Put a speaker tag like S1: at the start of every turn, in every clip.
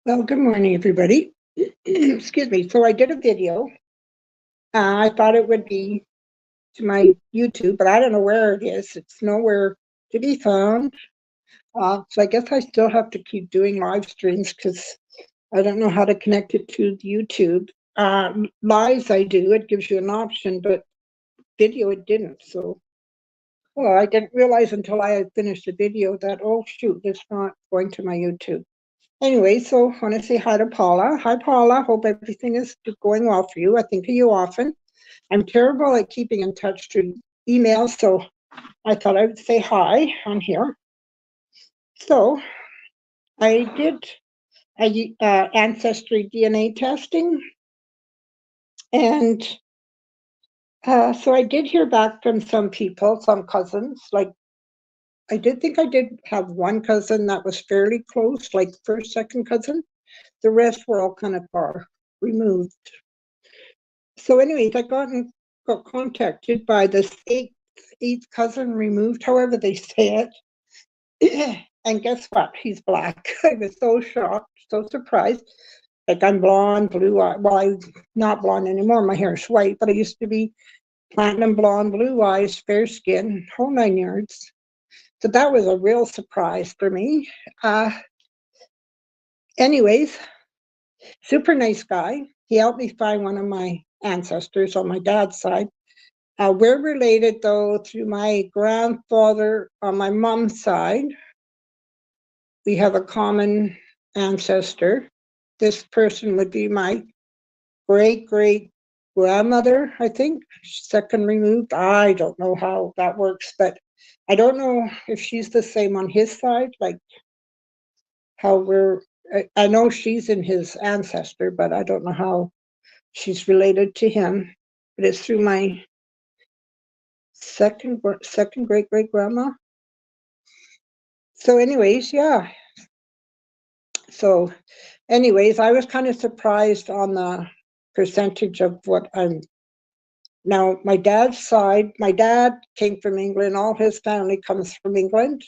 S1: Well, good morning, everybody. Excuse me. So I did a video. I thought it would be to my YouTube, but I don't know where it is. It's nowhere to be found. So I guess I still have to keep doing live streams because I don't know how to connect it to the YouTube. Lives I do, it gives you an option, but video it didn't. So, well, I didn't realize until I had finished the video that, oh shoot, it's not going to my YouTube. Anyway, so I want to say hi to Paula. Hi, Paula. Hope everything is going well for you. I think of you often. I'm terrible at keeping in touch through email, so I thought I would say hi on here. So I did ancestry DNA testing, and so I did hear back from some people, some cousins. Like I did think I did have one cousin that was fairly close, like first, second cousin. The rest were all kind of far removed. So anyways, I got contacted by this eighth cousin removed, however they say it. And guess what? He's black. I was so shocked, so surprised. Like I'm blonde, blue eye. Well, I'm not blonde anymore. My hair is white, but I used to be platinum blonde, blue eyes, fair skin, whole 9 yards. So that was a real surprise for me. Anyways, super nice guy. He helped me find one of my ancestors on my dad's side. We're related, though, through my grandfather on my mom's side. We have a common ancestor. This person would be my great-great-grandmother, I think, second removed. I don't know how that works, but I don't know if she's the same on his side, like how I know she's in his ancestor, but I don't know how she's related to him. But it's through my second great-great-grandma. So anyways, yeah. So anyways, I was kind of surprised on the percentage of what I'm now. My dad's side, my dad came from England. All his family comes from England.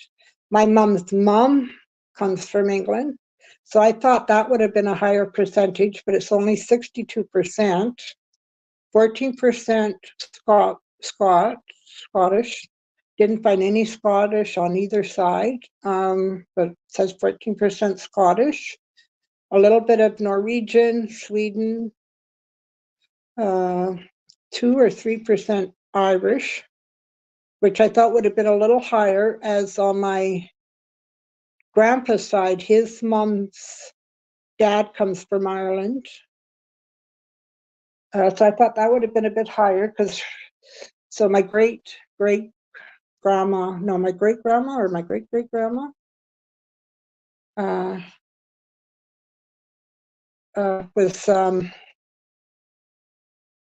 S1: My mom's mom comes from England. So I thought that would have been a higher percentage, but it's only 62%, 14% Scottish. Didn't find any Scottish on either side, but it says 14% Scottish, a little bit of Norwegian, Sweden, 2 or 3% Irish, which I thought would have been a little higher, as on my grandpa's side, his mom's dad comes from Ireland. So I thought that would have been a bit higher, because so my great-grandma, no, my great-grandma or my great-great-grandma, was,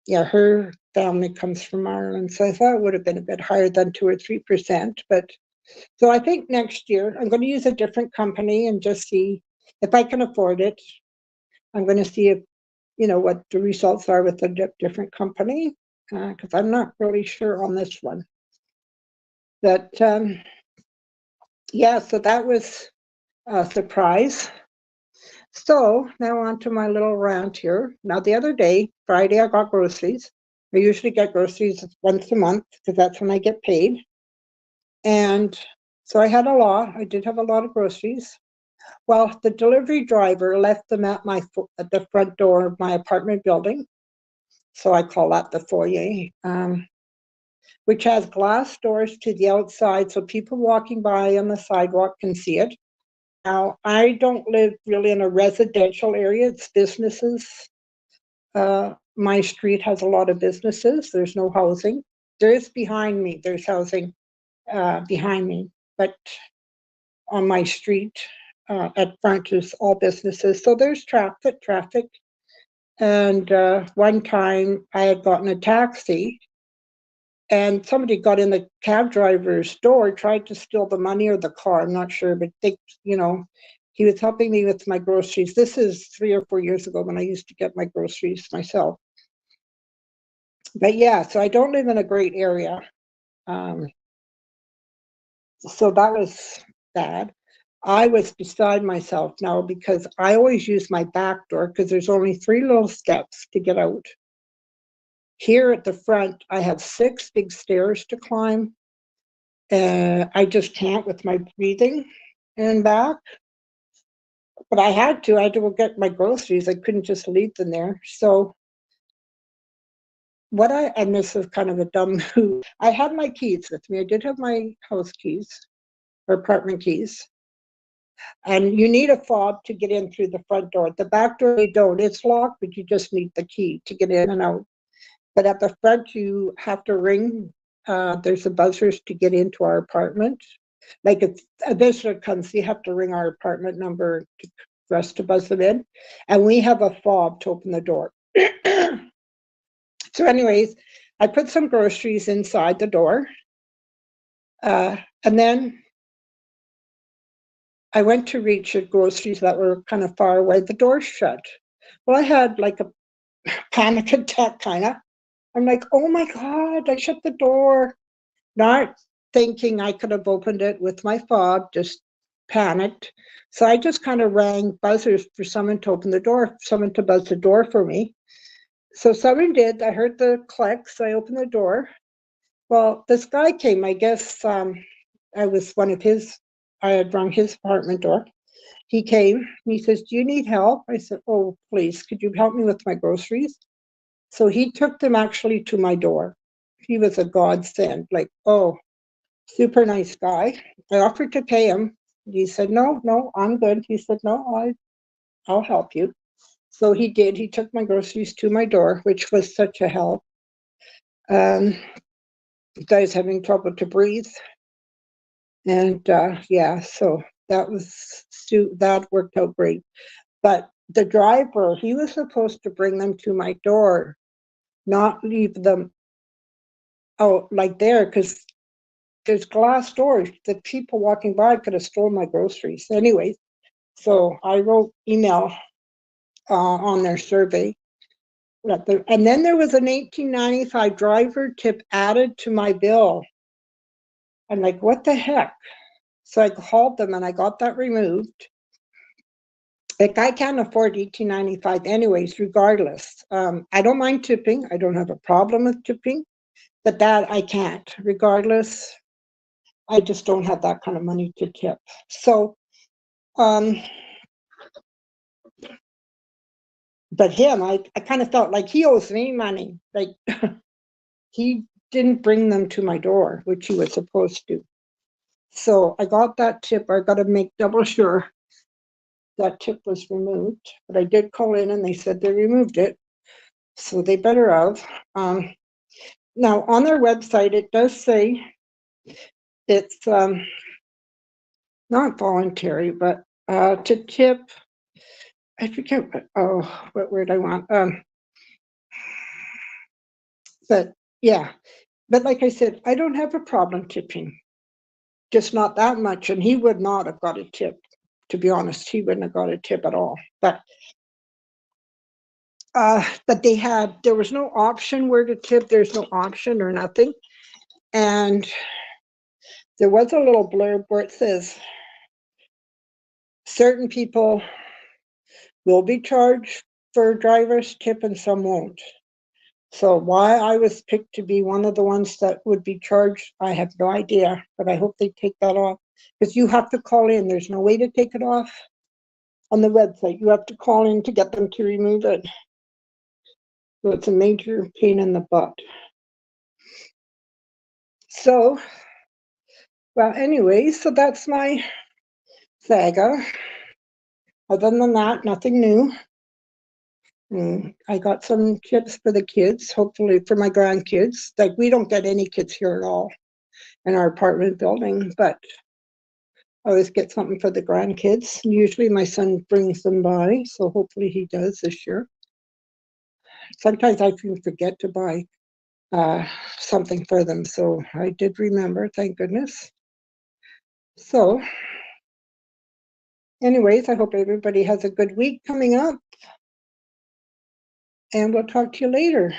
S1: yeah, her family comes from Ireland. So I thought it would have been a bit higher than 2 or 3%. But so I think next year I'm going to use a different company and just see if I can afford it. I'm going to see if, what the results are with a different company, because I'm not really sure on this one. But yeah, so that was a surprise. So now on to my little rant here. Now the other day, Friday, I got groceries. I usually get groceries once a month because that's when I get paid. And so I had a lot. I did have a lot of groceries. Well, the delivery driver left them at the front door of my apartment building. So I call that the foyer, which has glass doors to the outside, so people walking by on the sidewalk can see it. Now, I don't live really in a residential area, it's businesses. My street has a lot of businesses. There's no housing. There is behind me, there's housing behind me, but on my street at front is all businesses. So there's traffic. And one time I had gotten a taxi, and somebody got in the cab driver's door, tried to steal the money or the car, I'm not sure, but he was helping me with my groceries. This is 3 or 4 years ago when I used to get my groceries myself. But yeah, so I don't live in a great area. So that was bad. I was beside myself now because I always use my back door because there's only 3 little steps to get out. Here at the front, I have 6 big stairs to climb. I just can't with my breathing and back. But I had to go get my groceries. I couldn't just leave them there. So and this is kind of a dumb move, I had my keys with me. I did have my house keys or apartment keys. And you need a fob to get in through the front door. The back door, you don't. It's locked, but you just need the key to get in and out. But at the front, you have to ring. There's the buzzers to get into our apartment. Like if a visitor comes, you have to ring our apartment number for us to buzz them in. And we have a fob to open the door. So anyways, I put some groceries inside the door. And then I went to reach the groceries that were kind of far away. The door shut. Well, I had like a panic attack kind of. I'm like, oh my God, I shut the door. Not thinking I could have opened it with my fob, just panicked. So I just kind of rang buzzers for someone to open the door, someone to buzz the door for me. So someone did. I heard the clicks. I opened the door. Well, this guy came. I guess I was one of his. I had rung his apartment door. He came. And he says, "Do you need help?" I said, "Oh, please, could you help me with my groceries?" So he took them actually to my door. He was a godsend. Like, oh, super nice guy. I offered to pay him. He said, "No, I'm good." He said, "No, I'll help you." So he did. He took my groceries to my door, which was such a help. The guy's having trouble to breathe. And yeah, so that worked out great. But the driver, he was supposed to bring them to my door, not leave them out like there, because there's glass doors. The people walking by could have stolen my groceries. Anyways, so I wrote email on their survey. And then there was an $18.95 driver tip added to my bill. I'm like, what the heck? So I called them and I got that removed. Like, I can't afford $18.95 anyways, regardless. I don't mind tipping. I don't have a problem with tipping, but that I can't. Regardless, I just don't have that kind of money to tip. So, but him, I kind of felt like he owes me money. Like, he didn't bring them to my door, which he was supposed to. So I got that tip. I got to make double sure that tip was removed. But I did call in and they said they removed it. So they better have. Now, on their website, it does say it's not voluntary, but to tip, I forget what word I want. But yeah, but like I said, I don't have a problem tipping, just not that much. And he would not have got a tip, to be honest. He wouldn't have got a tip at all. But there was no option where to tip. There's no option or nothing. And there was a little blurb where it says, certain people will be charged for driver's tip and some won't. So why I was picked to be one of the ones that would be charged, I have no idea, but I hope they take that off, because you have to call in. There's no way to take it off on the website. You have to call in to get them to remove it. So it's a major pain in the butt. So, well, anyway, so that's my saga. Other than that, nothing new. I got some tips for the kids, hopefully for my grandkids. Like, we don't get any kids here at all in our apartment building, but I always get something for the grandkids. Usually my son brings them by, so hopefully he does this year. Sometimes I can forget to buy something for them, so I did remember, thank goodness. So anyways, I hope everybody has a good week coming up, and we'll talk to you later.